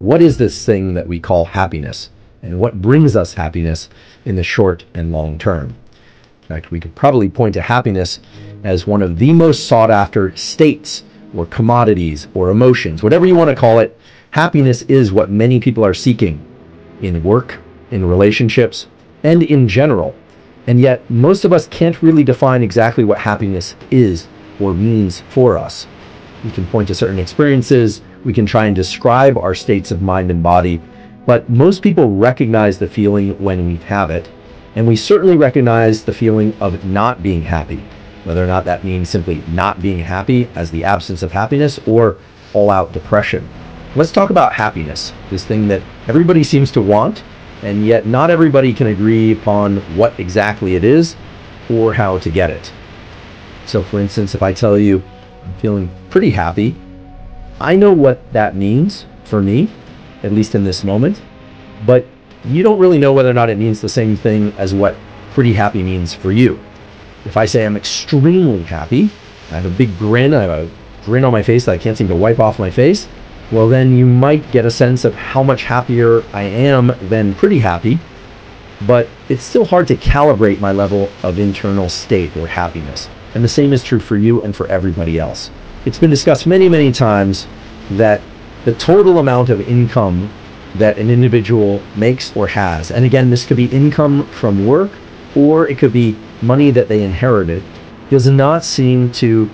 What is this thing that we call happiness? And what brings us happiness in the short and long term? In fact, we could probably point to happiness as one of the most sought after states or commodities or emotions, whatever you want to call it. Happiness is what many people are seeking in work, in relationships, and in general. And yet most of us can't really define exactly what happiness is or means for us. We can point to certain experiences, we can try and describe our states of mind and body, but most people recognize the feeling when we have it, and we certainly recognize the feeling of not being happy, whether or not that means simply not being happy as the absence of happiness or all-out depression. Let's talk about happiness, this thing that everybody seems to want, and yet not everybody can agree upon what exactly it is or how to get it. So for instance, if I tell you I'm feeling pretty happy, I know what that means for me, at least in this moment, but you don't really know whether or not it means the same thing as what pretty happy means for you. If I say I'm extremely happy, I have a big grin, I have a grin on my face that I can't seem to wipe off my face, well then you might get a sense of how much happier I am than pretty happy, but it's still hard to calibrate my level of internal state or happiness. And the same is true for you and for everybody else. It's been discussed many, many times that the total amount of income that an individual makes or has, and again, this could be income from work, or it could be money that they inherited, does not seem to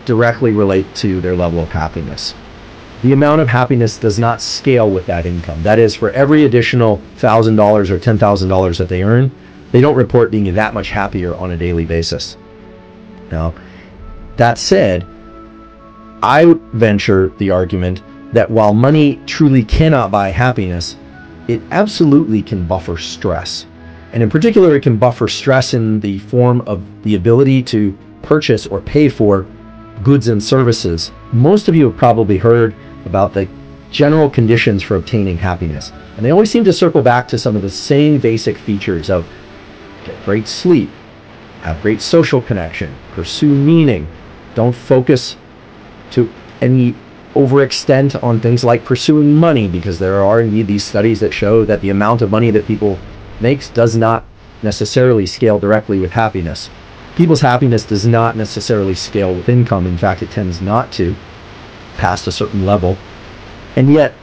directly relate to their level of happiness. The amount of happiness does not scale with that income. That is, for every additional $1,000 or $10,000 that they earn, they don't report being that much happier on a daily basis. Now, that said, I would venture the argument that while money truly cannot buy happiness, it absolutely can buffer stress. And in particular, it can buffer stress in the form of the ability to purchase or pay for goods and services. Most of you have probably heard about the general conditions for obtaining happiness. And they always seem to circle back to some of the same basic features of get great sleep, have great social connection, pursue meaning, don't focus to any overextent on things like pursuing money, because there are indeed these studies that show that the amount of money that people makes does not necessarily scale directly with happiness. People's happiness does not necessarily scale with income. In fact, it tends not to past a certain level. And yet,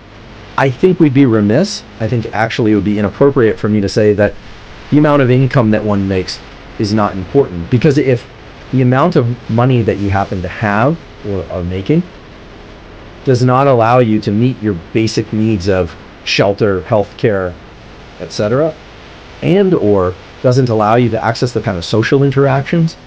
I think we'd be remiss, I think actually it would be inappropriate for me to say that the amount of income that one makes is not important, because if the amount of money that you happen to have or are making does not allow you to meet your basic needs of shelter, healthcare, etc., and or doesn't allow you to access the kind of social interactions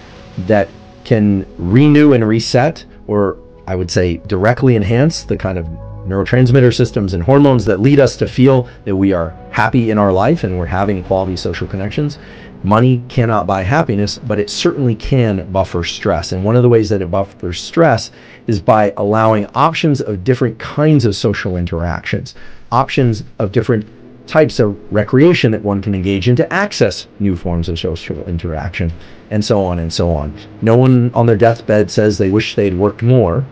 that can renew and reset, or I would say directly enhance the kind of neurotransmitter systems and hormones that lead us to feel that we are happy in our life and we're having quality social connections. Money cannot buy happiness, but it certainly can buffer stress. And one of the ways that it buffers stress is by allowing options of different kinds of social interactions, options of different types of recreation that one can engage in to access new forms of social interaction, and so on and so on. No one on their deathbed says they wish they'd worked more.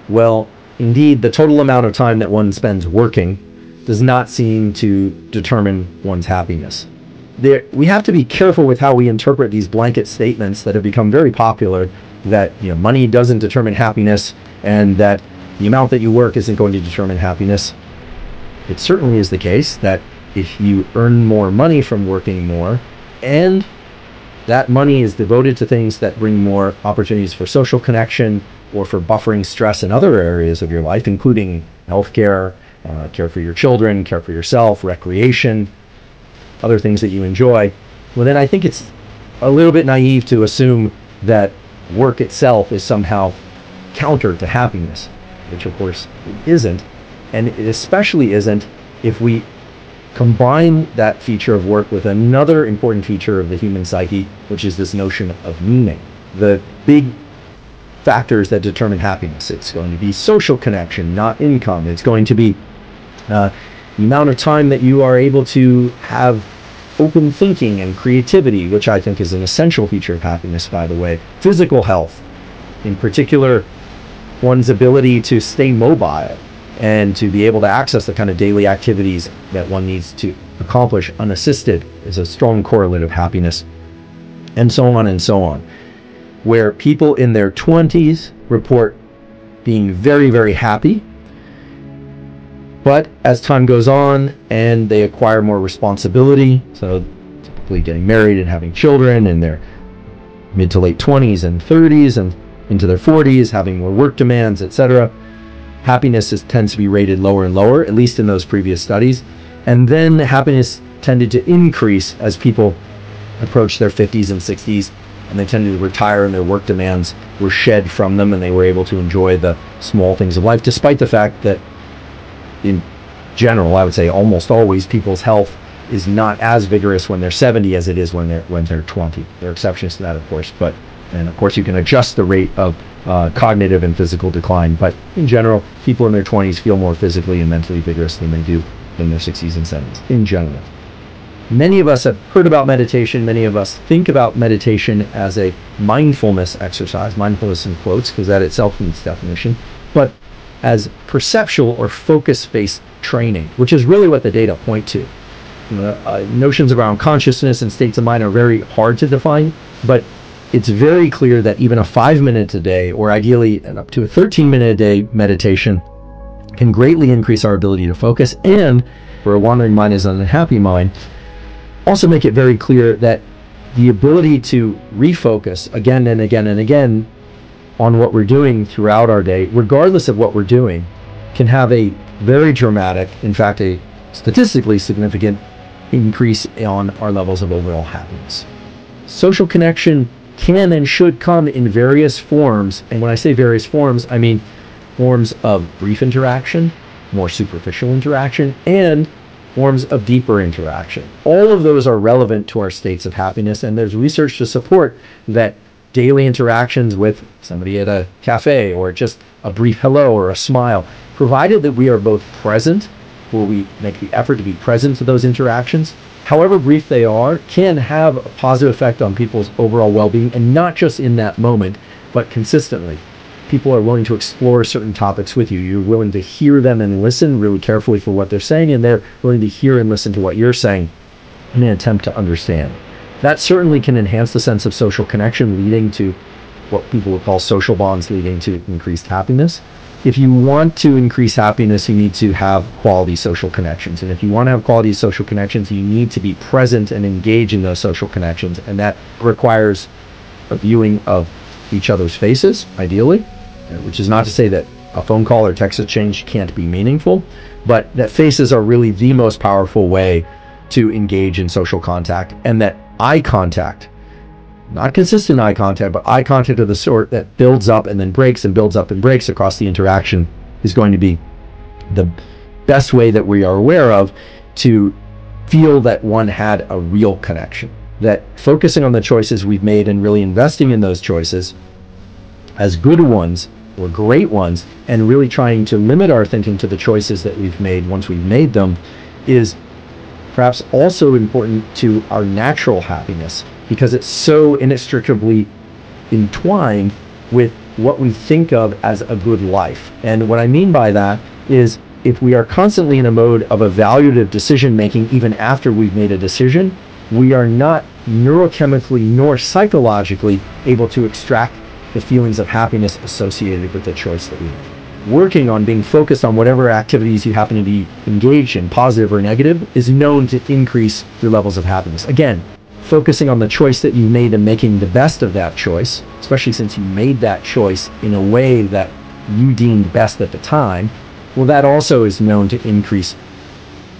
Well, indeed, the total amount of time that one spends working does not seem to determine one's happiness. We have to be careful with how we interpret these blanket statements that have become very popular, that money doesn't determine happiness and that the amount that you work isn't going to determine happiness. It certainly is the case that if you earn more money from working more, and that money is devoted to things that bring more opportunities for social connection or for buffering stress in other areas of your life, including healthcare, care for your children, care for yourself, recreation, other things that you enjoy, well then I think it's a little bit naive to assume that work itself is somehow counter to happiness, which of course it isn't. And it especially isn't if we combine that feature of work with another important feature of the human psyche, which is this notion of meaning. The big factors that determine happiness, it's going to be social connection, not income. It's going to be the amount of time that you are able to have open thinking and creativity, which I think is an essential feature of happiness, by the way. Physical health, in particular, one's ability to stay mobile, and to be able to access the kind of daily activities that one needs to accomplish unassisted is a strong correlate of happiness, and so on and so on. Where people in their 20s report being very, very happy, but as time goes on and they acquire more responsibility, so typically getting married and having children in their mid to late 20s and 30s and into their 40s, having more work demands, etc., happiness tends to be rated lower and lower, at least in those previous studies. And then happiness tended to increase as people approached their 50s and 60s, and they tended to retire and their work demands were shed from them and they were able to enjoy the small things of life, despite the fact that in general, I would say almost always, people's health is not as vigorous when they're 70 as it is when they're 20. There are exceptions to that, of course, and of course you can adjust the rate of cognitive and physical decline, but in general, people in their 20s feel more physically and mentally vigorous than they do in their 60s and 70s, in general. Many of us have heard about meditation. Many of us think about meditation as a mindfulness exercise, mindfulness in quotes, because that itself needs definition, but as perceptual or focus-based training, which is really what the data point to. Notions around consciousness and states of mind are very hard to define, but it's very clear that even a 5 minutes a day, or ideally up to a 13-minute a day meditation, can greatly increase our ability to focus, and for a wandering mind is an unhappy mind, also make it very clear that the ability to refocus again and again and again on what we're doing throughout our day, regardless of what we're doing, can have a very dramatic, in fact, a statistically significant increase on our levels of overall happiness. Social connection can and should come in various forms. And when I say various forms, I mean forms of brief interaction, more superficial interaction, and forms of deeper interaction. All of those are relevant to our states of happiness, and there's research to support that daily interactions with somebody at a cafe, or just a brief hello or a smile, provided that we are both present, where we make the effort to be present to those interactions, however brief they are, can have a positive effect on people's overall well-being, and not just in that moment, but consistently. People are willing to explore certain topics with you. You're willing to hear them and listen really carefully for what they're saying, and they're willing to hear and listen to what you're saying in an attempt to understand. That certainly can enhance the sense of social connection, leading to what people would call social bonds, leading to increased happiness. If you want to increase happiness, you need to have quality social connections. And if you want to have quality social connections, you need to be present and engage in those social connections. And that requires a viewing of each other's faces, ideally, which is not to say that a phone call or text exchange can't be meaningful, but that faces are really the most powerful way to engage in social contact, and that eye contact, not consistent eye contact, but eye contact of the sort that builds up and then breaks and builds up and breaks across the interaction, is going to be the best way that we are aware of to feel that one had a real connection. That focusing on the choices we've made and really investing in those choices as good ones or great ones, and really trying to limit our thinking to the choices that we've made once we've made them, is perhaps also important to our natural happiness, because it's so inextricably entwined with what we think of as a good life. And what I mean by that is, if we are constantly in a mode of evaluative decision making even after we've made a decision, we are not neurochemically nor psychologically able to extract the feelings of happiness associated with the choice that we make. Working on being focused on whatever activities you happen to be engaged in, positive or negative, is known to increase your levels of happiness. Again, focusing on the choice that you made and making the best of that choice, especially since you made that choice in a way that you deemed best at the time, well, that also is known to increase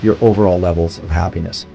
your overall levels of happiness.